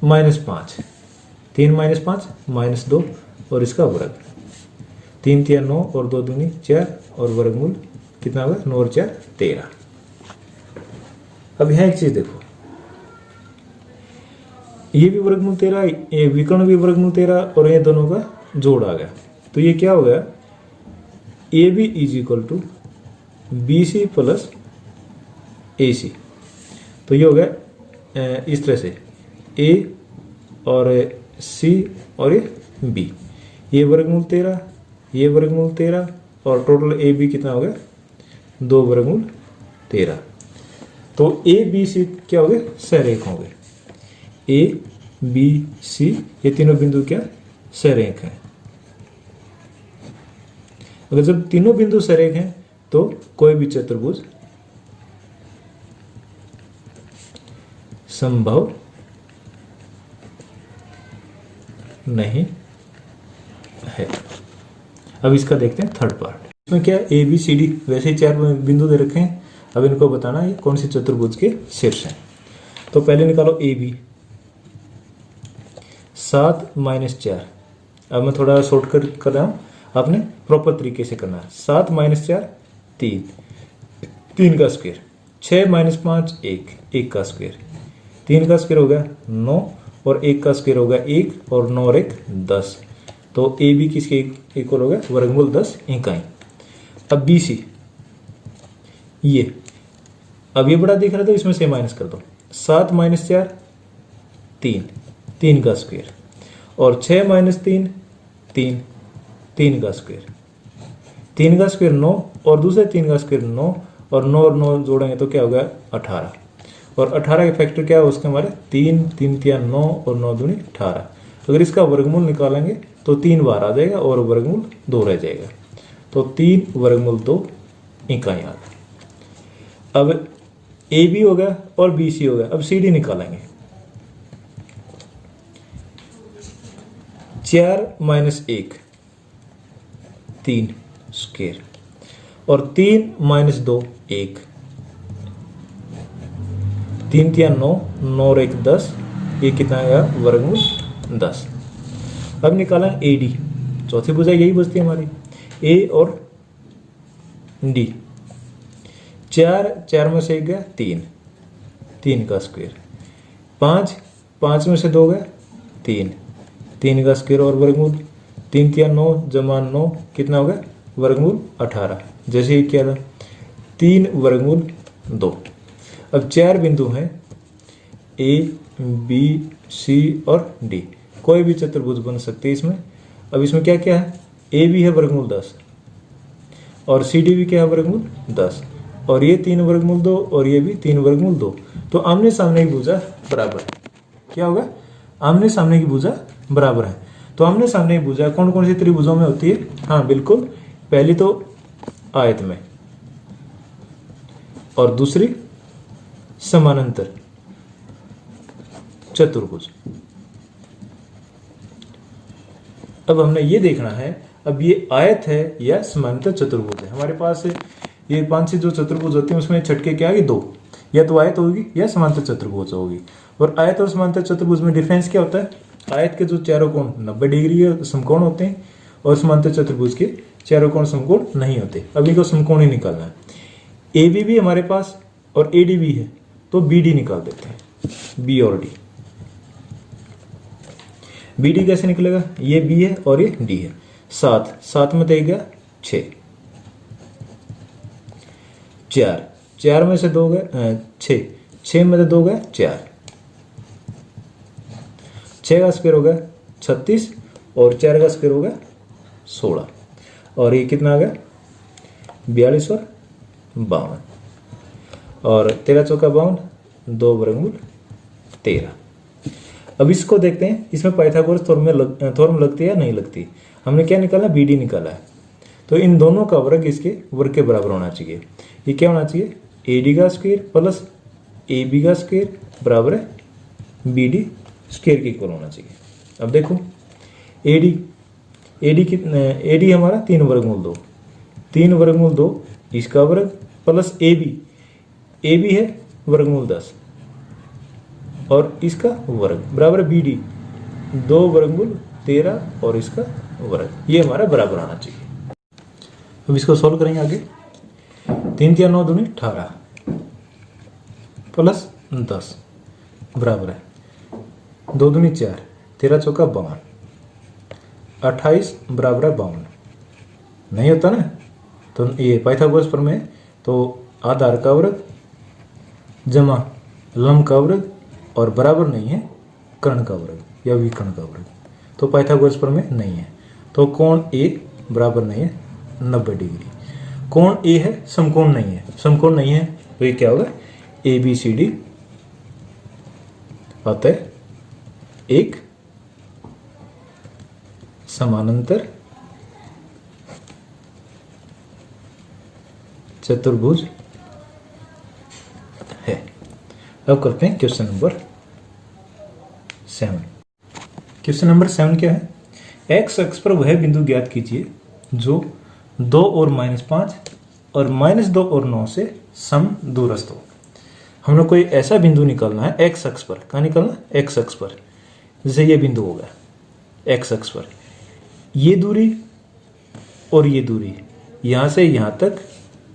-5 3 -5 -2 और इसका वर्ग 3 3 9 और 2 दूनी 4 और वर्गमूल कितना होगा? 9 और 4 13। अब यहाँ एक चीज देखो, ये भी वर्गमूल 13, ये विकर्ण भी वर्गमूल 13 और ये दोनों का जोड़ आ गया। तो ये क्या हो गया? A B = B C plus A C. तो ये हो गया इस तरह से ए और सी और ये बी, ये वर्गमूल 13 ये वर्गमूल 13 और टोटल ए बी कितना हो गया? 2 वर्गमूल 13। तो ए बी सी क्या हो गए? सहरेख हो गए। ए बी सी ये तीनों बिंदु क्या? सहरेख हैं। अगर जब तीनों बिंदु सहरेख हैं तो कोई भी चतुर्भुज संभव नहीं है। अब इसका देखते हैं थर्ड पार्ट। इसमें क्या? ए बी सी डी वैसे ही 4 बिंदु दे रखे हैं, अब इनको बताना है कौन सी चतुर्भुज के शीर्ष हैं। तो पहले निकालो ए बी 7 - 4। अब मैं थोड़ा शॉर्टकट कर रहा हूँ, आपने प्रॉपर तरीके से करना है। 7 - 4 3 3 का स्क्वायर, 6 - 5 1 का स्क्वायर, 3 का स्क्वायर हो गया 9 और 1 का स्क्वायर हो गया 1 और 9 और 1 10। तो ए बी किसके इक्वल हो गया? वर्गमूल 10 इकाई। अब बी सी ये, अब ये बड़ा दिख रहा है तो इसमें से माइनस कर दो। 7 - 4 3 का स्क्वायर और 6 - 3 3 का स्क्वायर, 3 का स्क्वायर 9 और दूसरे 3 का स्क्वायर 9 और 9 और 9 जोड़ेंगे तो क्या हो गया? 18 और 18 के फैक्टर क्या है उसके? हमारे 3 3 3 9 और 9 दूनी 18। अगर इसका वर्गमूल निकालेंगे तो 3 बार आ जाएगा और वर्गमूल 2 रह जाएगा, तो 3 वर्गमूल 2 इकाई आ गई। अब ए बी हो गया और बी सी हो गया। अब सी डी निकालेंगे। 4 - 1 3 स्क्वायर और 3 - 2 1, 3 3 9 9 और 1 10, ये कितना आया? वर्गमूल 10। अब निकाला ए डी, चौथी भुजा यही बचती है हमारी, ए और डी। 4 में से 1 गया 3 का स्क्वायर, 5 में से 2 गया 3 का स्क्वायर और वर्गमूल 3 3 9 जमा 9 कितना हो गया? वर्गमूल 18। जैसे ही क्या था 3 वर्गमूल 2। अब 4 बिंदु हैं, ए बी सी और डी, कोई भी चतुर्भुज बन सकती है इसमें। अब इसमें क्या क्या है, ए बी है वर्गमूल 10 और सी डी भी क्या है वर्गमूल 10 और ये 3 वर्गमूल 2 और ये भी 3 वर्गमूल 2। तो आमने सामने की भुजा बराबर, क्या होगा, आमने सामने की भुजा बराबर है। तो आमने सामने की भुजा कौन कौन सी त्रिभुजों में होती है, हाँ बिल्कुल, पहली तो आयत में और दूसरी समानांतर चतुर्भुज। अब हमने ये देखना है, अब ये आयत है या समानांतर चतुर्भुज है। हमारे पास ये 5 जो चतुर्भुज होते हैं उसमें छटके क्या है, 2, या तो आयत होगी या समांतर चतुर्भुज होगी। और आयत और समांतर चतुर्भुज में डिफरेंस क्या होता है, आयत के जो चारों कोण 90 डिग्री के समकोण होते हैं और समांतर चतुर्भुज के चारों कोण समकोण नहीं होते। अभी को समकोण ही निकालना है। ए बी भी हमारे पास और ए डी भी है, तो बी डी निकाल देते हैं, बी और डी। बी डी कैसे निकलेगा, ये बी है और ये डी है। 7 में दे गया 6, 4 में से 2 गए 6 में से 2 गए 4, 6 का स्क्वायर हो गया 36 और 4 का स्क्वायर हो गया 16 और ये कितना आ गया 42 और 52 और 13 चौका 52, 2 वर्गमूल 13। अब इसको देखते हैं, इसमें पाइथागोरस थ्योरम लगती है या नहीं लगती। हमने क्या निकाला, बी डी निकाला है। तो इन दोनों का वर्ग इसके वर्ग के बराबर होना चाहिए। ये क्या होना चाहिए, ए डी का स्क्वायर प्लस ए बी का स्क्वायर बराबर है बी डी स्क्वायर के इक्वल होना चाहिए। अब देखो ए डी हमारा 3 वर्गमूल 2, 3 वर्गमूल 2 इसका वर्ग प्लस ए बी है वर्गमूल 10 और इसका वर्ग बराबर बी डी 2 वर्गमूल 13 और इसका वर्ग, ये हमारा बराबर आना चाहिए। अब इसको सॉल्व करेंगे आगे। 3 क्या 9 दूनी 18 प्लस 10 बराबर है 2 दूनी 4, 13 चौका 52, 28 बराबर है 52। नहीं होता ना, तो ये पाइथागोरस प्रमेय है। तो आधार का वर्ग जमा लंब का वर्ग और बराबर नहीं है कर्ण का वर्ग या विकर्ण का वर्ग, तो पाइथागोरस प्रमेय नहीं है। तो कोण ए बराबर नहीं है 90 डिग्री। कोण ए है, समकोण नहीं है, समकोण नहीं है तो ये क्या होगा, ए बी सी डी आता है एक समानांतर चतुर्भुज है। अब करते हैं क्वेश्चन नंबर 7। क्वेश्चन नंबर 7 क्या है, एक्स अक्ष पर वह बिंदु ज्ञात कीजिए जो 2 और -5 और -2 और 9 से सम दूरस्थ हो। हमने कोई ऐसा बिंदु निकालना है एक्स अक्ष पर, कहाँ निकालना, एक्स अक्ष पर। जैसे ये बिंदु होगा एक्स अक्ष पर, ये दूरी और ये दूरी यहां से यहां तक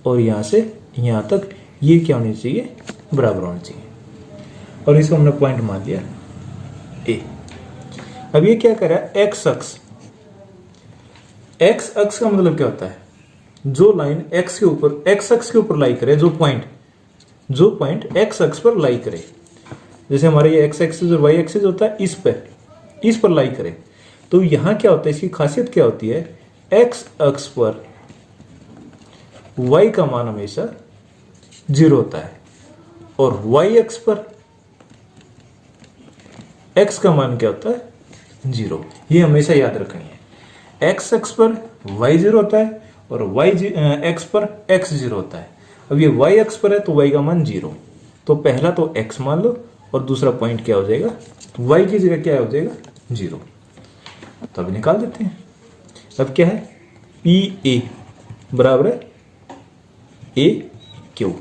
और यहां से यहां तक, ये क्या होनी चाहिए, बराबर होनी चाहिए। और इसको हमने पॉइंट मान लिया ए। अब ये क्या कर रहा है, एक्स अक्ष। एक्स अक्ष का मतलब क्या होता है, जो लाइन एक्स के ऊपर, एक्स अक्ष के ऊपर लाई करे, जो पॉइंट एक्स अक्ष पर लाई करे। जैसे हमारे ये एक्स एक्सिस और वाई एक्सिस होता है, इस पर लाई करे। तो यहां क्या होता है, इसकी खासियत क्या होती है, एक्स अक्ष पर y का मान हमेशा 0 होता है और y अक्ष पर x का मान क्या होता है, 0। ये हमेशा याद रखनी है। x अक्ष पर y 0 होता है और x पर x 0 होता है। अब ये y अक्ष पर है तो y का मान 0, तो पहला तो x मान लो और दूसरा पॉइंट क्या हो जाएगा, y की जगह क्या हो जाएगा, 0। तो अब निकाल देते हैं। अब क्या है, पी ए बराबर है ए क्यू।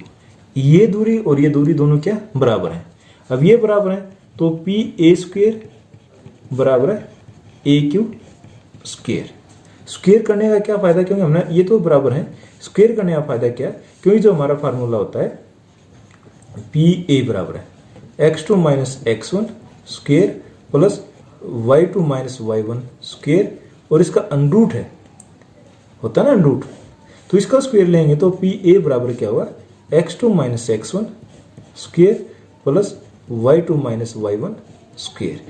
ये दूरी और ये दूरी दोनों क्या बराबर है। अब ये बराबर है तो पी ए स्क्वेयर बराबर है ए क्यू स्क्वेयर। स्क्वेयर करने का क्या फायदा, क्योंकि हमने ये तो बराबर है, स्क्वेयर करने का फायदा क्या, क्योंकि जो हमारा फार्मूला होता है पी ए बराबर है x2 minus x1 square plus y2 minus y1 square, और इसका अनरूट है, होता है ना अनरूट, तो इसका स्क्वायर लेंगे तो पी ए बराबर क्या होगा, x2 minus x1 square plus y2 minus y1 square,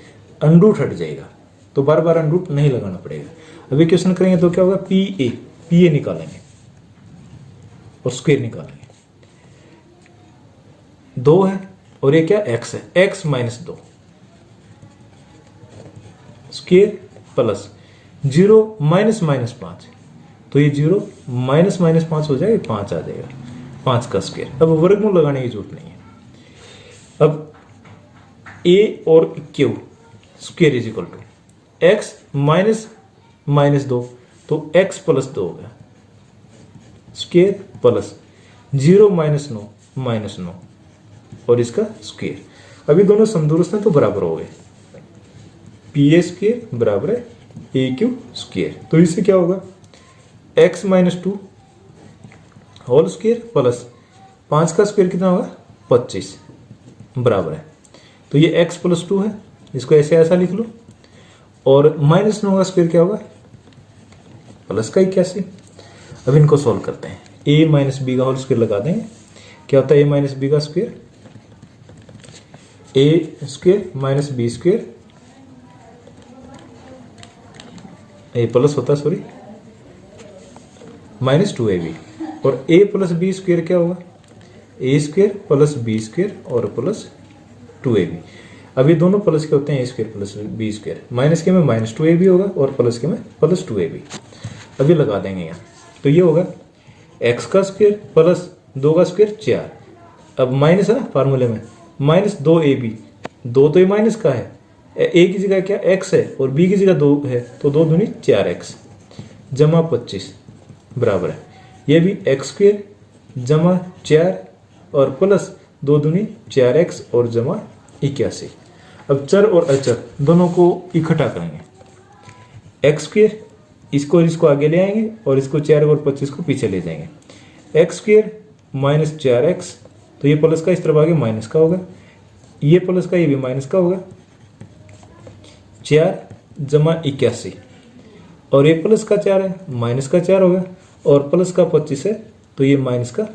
under root हट जाएगा तो बार बार अंडरूट नहीं लगाना पड़ेगा। अभी क्वेश्चन करेंगे तो क्या होगा, पी ए निकालेंगे और स्क्वेयर निकालेंगे। 2 है और ये क्या x है, x minus 2 square plus 0 minus 5, तो ये 0 माइनस 5 हो जाएगा, 5 आ जाएगा, 5 का स्क्वेयर। अब वर्गमूल लगाने की जरूरत नहीं है। अब a और q square is equal to x minus 2, तो x प्लस 2 हो गया स्क्वेयर प्लस 0 माइनस 9 और इसका स्क्वेयर। अभी दोनों समदूरस्थ हैं तो बराबर हो गए, पी ए स्क्वेयर बराबर है ए क्यू स्क्वेयर। तो इससे क्या होगा, x minus 2 whole square plus 5 का स्क्वेयर कितना होगा, 25 बराबर है। तो ये x प्लस 2 है, इसको ऐसा लिख लो, और माइनस 9 का स्क्वेयर क्या होगा, प्लस का 81। अब इनको सॉल्व करते हैं, a माइनस बी का होल स्क्वेयर लगा देंगे, क्या होता है a माइनस बी का square, a square minus B square, A plus होता है सॉरी माइनस 2ab, और a प्लस बी स्क्वेयर क्या होगा, A square plus B square और प्लस 2ab। अब ये दोनों प्लस के होते हैं, A square plus B square, minus के में माइनस 2ab होगा और प्लस के में प्लस 2ab। अभी लगा देंगे यहाँ, तो ये होगा x का स्क्वेयर प्लस 2 का स्क्वेयर 4। अब माइनस है ना फार्मूले में, माइनस 2ab, 2 तो ये माइनस का है, a की जगह क्या x है और b की जगह 2 है, तो 2 दूनी 4x जमा 25 बराबर है, ये भी x स्क्वेयर जमा 4 और प्लस 2 दूनी 4x और जमा 81। अब चर और अचर दोनों को इकट्ठा करेंगे, x स्क्वेयर इसको आगे ले आएंगे और इसको 4 और 25 को पीछे ले जाएंगे, x स्क्वेयर माइनस 4x, तो ये प्लस का इस तरफ आगे माइनस का होगा, ये प्लस का ये भी माइनस का होगा, 4 जमा 81, और ये प्लस का 4 है माइनस का 4 होगा, और प्लस का 25 है तो ये माइनस का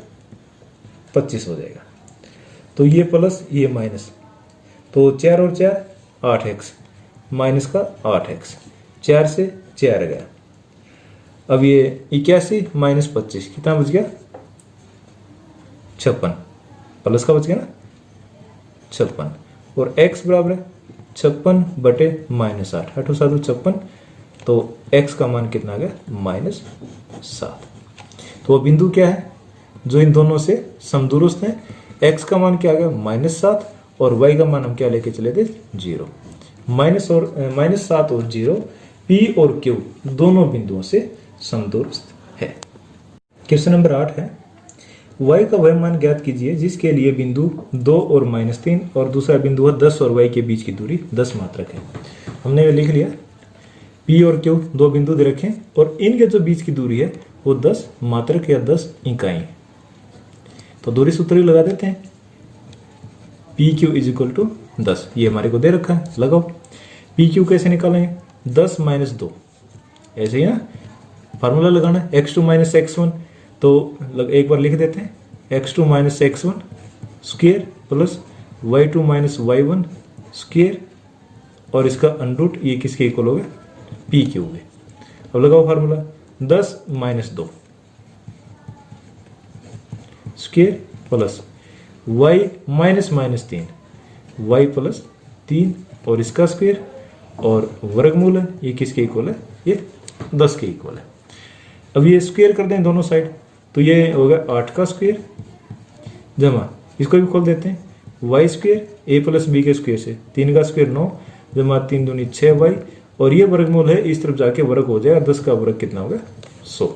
25 हो जाएगा। तो ये प्लस ये माइनस, तो 4 और 4 8x माइनस का 8x, 4 से 4 गया। अब ये 81 माइनस 25 कितना बच गया, 56, प्लस का बच गया ना 56, और x बराबर है 56 बटे माइनस 8, 8 7 56, तो x का मान कितना आ गया, माइनस 7। तो वो बिंदु क्या है जो इन दोनों से समदूरस्थ है, x का मान क्या आ गया, माइनस 7, और y का मान हम क्या लेके चले थे, 0। माइनस 7 और 0 p और q दोनों बिंदुओं से समदूरस्थ है। क्वेश्चन नंबर 8 है, y का वह मान ज्ञात कीजिए जिसके लिए बिंदु 2 और -3 और दूसरा बिंदु है 10 और y के बीच की दूरी 10 मात्रक है। हमने ये लिख लिया, p और q दो बिंदु दे रखे हैं और इनके जो बीच की दूरी है वो 10 मात्रक या 10 इकाई है। तो दूरी सूत्र ही लगा देते हैं, P Q is equal to 10, ये हमारे को दे रखा है, लगाओ। पी क्यू कैसे निकालेंगे, 10 माइनस 2, ऐसे ही ना फार्मूला लगाना है, x2 माइनस x1, तो एक बार लिख देते हैं, x2 minus x1 square plus y2 minus y1 square, और इसका अंडरूट ये किसके इक्वल हो गया, पी क्यू है। अब लगाओ formula, 10 minus 2 square plus y minus 3 y plus 3 और इसका स्क्वेयर, और वर्गमूल है ये किसके इक्वल है, ये 10 के इक्वल है। अब ये स्क्वेयर कर दें दोनों साइड, तो ये होगा 8 का स्क्वेयर जमा, इसको भी खोल देते हैं, y square a plus B के स्क्वेयर से 3 का स्क्वेयर 9 जमा 3 दूनी 6y, और ये वर्गमूल है इस तरफ जाके वर्ग हो जाएगा, 10 का वर्ग कितना होगा, 100।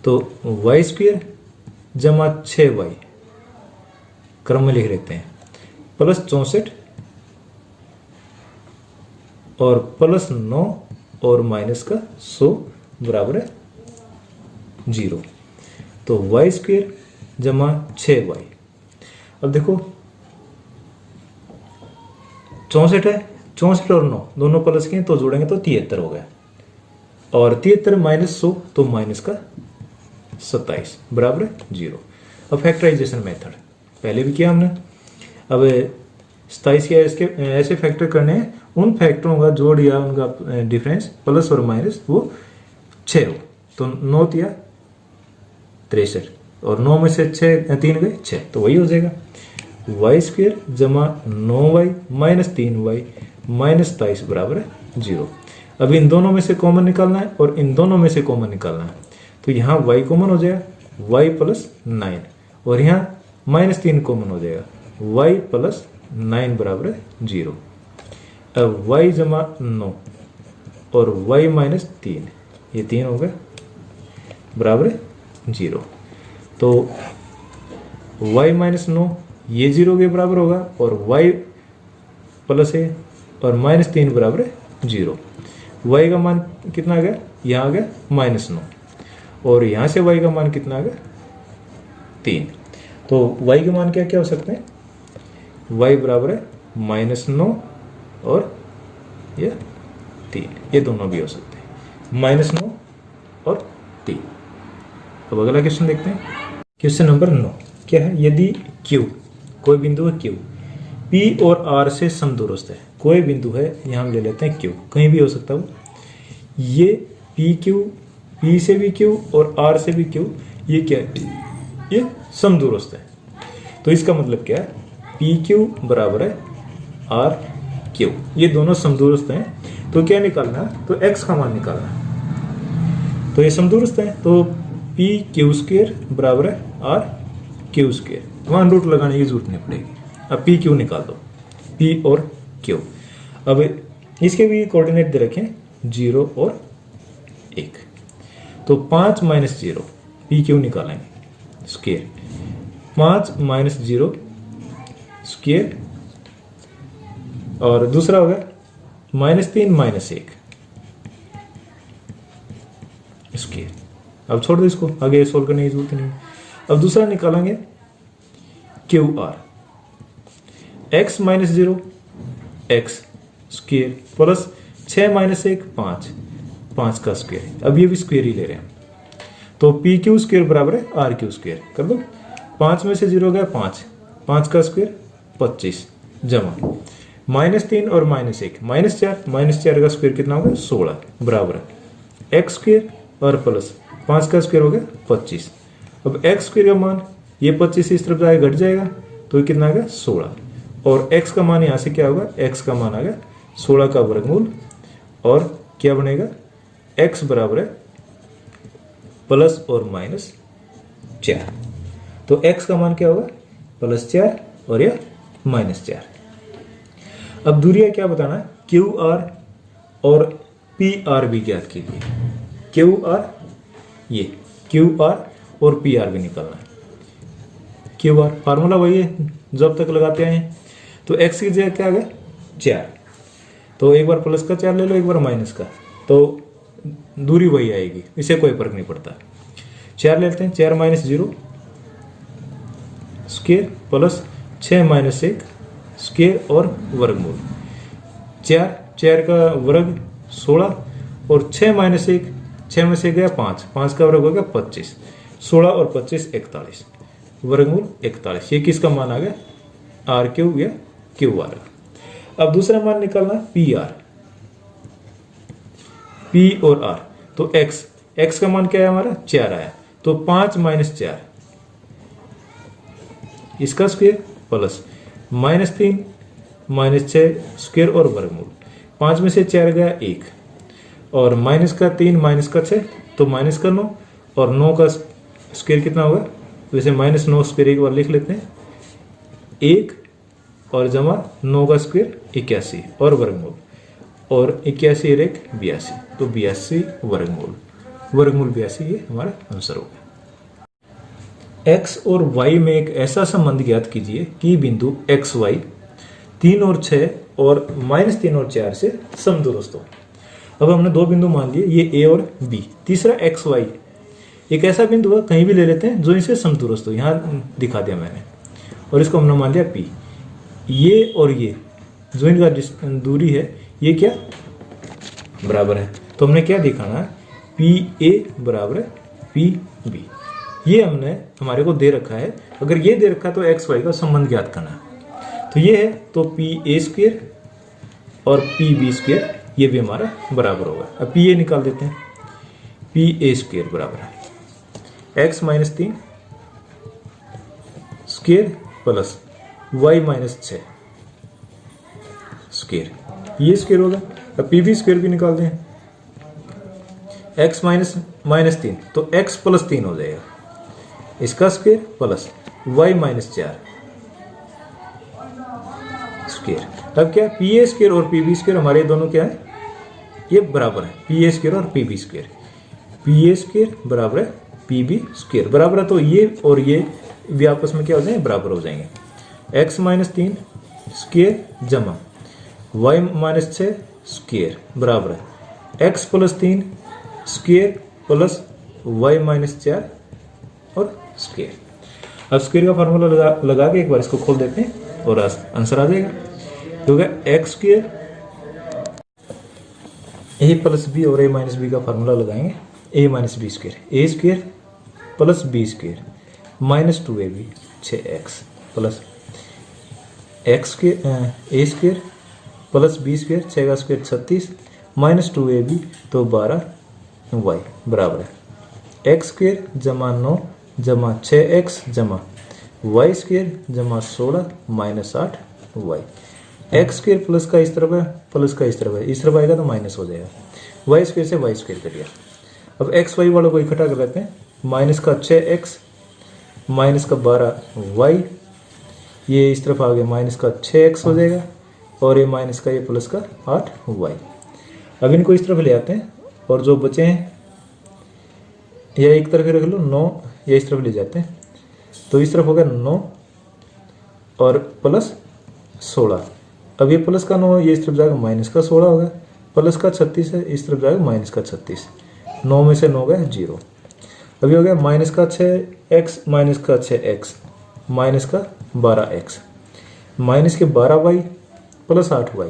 तो y स्क्वेयर जमा 6y क्रम में लिख लेते हैं, प्लस 64 और प्लस 9 और माइनस का 100 बराबर है 0। तो y स्क्वेयर जमा 6y, अब देखो 64 है, 64 और 9 दोनों प्लस के तो जोड़ेंगे तो 73 हो गया, और 73 माइनस 100 तो माइनस का 27 बराबर है 0। अब फैक्टराइजेशन मेथड पहले भी किया हमने, अब 27 या इसके ऐसे फैक्टर करने हैं, उन फैक्टरों का जोड़ या उनका डिफरेंस प्लस और माइनस वो 6 हो। तो 9 या 63 और 9 में से 3 गए 6, तो वही हो जाएगा वाई स्क्वेयर जमा 9y माइनस 3y माइनस 27 बराबर है 0। अब इन दोनों में से कॉमन निकालना है और इन दोनों में से कॉमन निकालना है। तो यहाँ y कॉमन हो जाएगा y प्लस 9 और यहाँ माइनस 3 कॉमन हो जाएगा y प्लस 9 बराबर है 0। अब y जमा 9 और y माइनस 3, ये 3 हो गया बराबर है 0। तो y माइनस 9 ये 0 के बराबर होगा और y प्लस है और माइनस 3 बराबर है 0। y का मान कितना आ गया, यहाँ आ गया माइनस 9 और यहाँ से y का मान कितना आ गया 3। तो y के मान क्या क्या हो सकते हैं, y बराबर है माइनस 9 और ये 3, ये दोनों भी हो सकते हैं माइनस 9 और 3। अब अगला क्वेश्चन देखते हैं। क्वेश्चन नंबर 9 क्या है, यदि Q कोई बिंदु है Q P और R से समदूरस्थ है। कोई बिंदु है, यहाँ हम ले लेते हैं Q, कहीं भी हो सकता हो। ये PQ, P से भी Q और R से भी Q, ये क्या है, ये समदूरस्थ है। तो इसका मतलब क्या है, PQ बराबर है RQ, ये दोनों समदूरस्थ हैं। तो क्या निकालना है, तो x का मान निकालना है। तो ये समदूरस्थ है, तो PQ स्क्वायर बराबर है RQ स्क्वायर, वहां रूट लगाने की जरूरत नहीं पड़ेगी। अब PQ निकाल दो, P और Q। अब इसके भी कोऑर्डिनेट दे रखें 0 और 1। तो 5 माइनस 0 PQ निकालेंगे स्क्वायर, 5 माइनस 0 स्क्वायर और दूसरा होगा माइनस 3 माइनस 1 स्क्वायर। अब छोड़ दो इसको, आगे सोल्व करने की जरूरत नहीं। अब दूसरा निकालेंगे QR, x minus 0 x square plus 6 minus 1 5, 5 का स्क्वायर। अब ये भी स्क्वायर ही ले रहे हैं, तो PQ स्क्वायर बराबर है RQ स्क्वायर। कर दो, 5 में से 0 गया 5, 5 का स्क्वायर 25 जमा माइनस 3 और माइनस 1 माइनस 4, माइनस 4 का स्क्वायर कितना होगा 16 बराबर है x स्क्वायर और प्लस 5 का स्क्वायर हो गया 25। अब x स्क्वायर का मान ये 25 इस तरफ जाएगा घट जाएगा, तो ये कितना आ गया 16 और x का मान यहाँ से क्या होगा, x का मान आ गया 16 का वर्गमूल और क्या बनेगा x बराबर है प्लस और माइनस 4। तो x का मान क्या होगा +4 और यह -4। अब दूरियां क्या बताना है, QR और PR भी ज्ञात कीजिए। QR, ये QR और PR भी निकालना है। QR फार्मूला वही है जब तक लगाते आए हैं। तो x की जगह क्या आ गया 4, तो एक बार प्लस का 4 ले लो, एक बार माइनस का, तो दूरी वही आएगी, इसे कोई फर्क नहीं पड़ता। 4 लेते हैं, 4 minus 0 square plus 6 minus 1 square और वर्गमूल। 4 का वर्ग 16 और 6 माइनस 1, 6 में से गया 5, 5 का वर्ग हो गया 25, 16 और 25 41 वर्गमूल 41। ये किसका मान आ गया RQ या QR। अब दूसरा मान निकालना PR, P और R। तो x का मान क्या है हमारा 4 आया, तो 5 माइनस 4 इसका स्क्वायर प्लस -3 -6 स्क्वायर और वर्गमूल। 5 में से 4 गया 1 और माइनस का 3 माइनस का 6, तो माइनस का 9 और 9 का स्क्वायर कितना होगा, वैसे -9 स्क्वायर एक बार लिख लेते हैं, 1 और जमा 9 का स्क्वायर 81 और वर्गमूल और 81 और 1 82, तो 82 वर्गमूल 82 ये हमारा आंसर होगा। x और y में एक ऐसा संबंध ज्ञात कीजिए कि बिंदु x y 3 और 6 और -3 और 4 से समदूरस्थ हो। अब हमने दो बिंदु मान लिए, ये a और b। तीसरा x y एक ऐसा बिंदु है, कहीं भी ले लेते हैं, जो इनसे समदूरस्थ हो, यहाँ दिखा दिया मैंने, और इसको हमने मान लिया p। ये और ये जो इनका दूरी है, ये क्या बराबर है, तो हमने क्या दिखाना है, PA बराबर है PB। ये हमने हमारे को दे रखा है, अगर ये दे रखा है तो x y का संबंध ज्ञात करना है। तो ये है, तो पी ए स्क्वेयर और पी बी स्क्वेयर ये भी हमारा बराबर होगा। अब पी ए निकाल देते हैं, पी ए स्क्वेयर बराबर है X minus 3 square plus Y minus 6 square, ये स्क्वेयर होगा। अब पी बी स्क्वेयर भी निकाल दें, एक्स माइनस 3 तो एक्स प्लस 3 हो जाएगा, इसका square plus Y minus 4 square. तब क्या पी ए स्क्वेयर और पी बी स्क्वेयर हमारे दोनों क्या है, ये बराबर है, पी ए स्क्वेयर और P B square, P A square बराबर है पी बी स्क्वेयर बराबर है। तो ये और ये भी आपस में क्या हो जाएंगे, बराबर हो जाएंगे। एक्स माइनस 3 स्क्वेयर जमा वाई माइनस 6 स्क्वेयर बराबर है X plus 3 square plus Y minus 4 और स्क्वेयर। अब स्क्वेयर का फार्मूला लगा के एक बार इसको खोल देते हैं और आंसर आ जाएगा। तो क्या x square A plus B और ए माइनस बी का फार्मूला लगाएंगे, A minus B square, A square plus B square minus 2ab 6x plus x के A square plus B square 6 का स्क्वेयर 36 माइनस 2ab तो 12y बराबर है x square जमा 9 जमा 6x जमा वाई स्क्वेयर जमा 16 minus 8y। X square plus का इस तरफ है, प्लस का इस तरफ है, इस तरफ आएगा तो माइनस हो जाएगा, वाई स्क्वेयर से वाई स्क्वेयर कर दिया। अब एक्स वाई वालों को इकट्ठा कर लेते हैं, माइनस का 6x माइनस का 12y, ये इस तरफ आ गया माइनस का 6x हो जाएगा और ये माइनस का ये प्लस का 8y। अब इनको इस तरफ ले आते हैं और जो बचे हैं या एक तरफ रख लो 9, या इस तरफ ले जाते हैं तो इस तरफ होगा 9 और प्लस 16। अब ये प्लस का 9 ये इस तरफ जाएगा माइनस का 16 होगा, प्लस का 36 है इस तरफ जाएगा माइनस का 36, 9 में से 9 गया 0। अभी हो गया माइनस का 6x माइनस का 6x माइनस का 12x माइनस के 12y प्लस 8y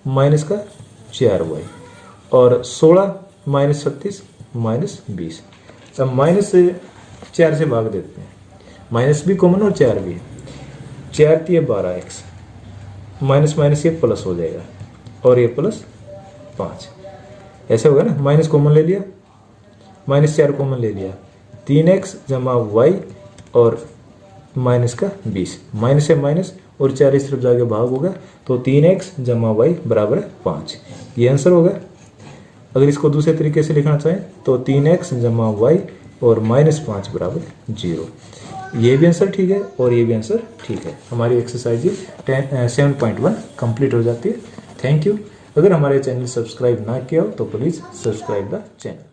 माइनस का 4y और 16 माइनस 36 माइनस 20। अब माइनस से 4 से भाग देते हैं, माइनस भी कॉमन और 4 भी है, 4 थी 12x माइनस माइनस ये प्लस हो जाएगा और ये प्लस 5, ऐसे होगा ना। माइनस कॉमन ले लिया, माइनस 4 कॉमन ले लिया, 3x जमा वाई और माइनस का 20, माइनस से माइनस और 4 इस तरफ जाके भाग होगा तो 3x जमा वाई बराबर है 5, ये आंसर होगा। अगर इसको दूसरे तरीके से लिखना चाहें तो 3x जमा वाई और माइनस 5 बराबर 0, ये भी आंसर ठीक है और ये भी आंसर ठीक है। हमारी एक्सरसाइज 7.1 कंप्लीट हो जाती है। Thank you. अगर हमारे चैनल सब्सक्राइब ना किया हो तो प्लीज़ सब्सक्राइब द चैनल।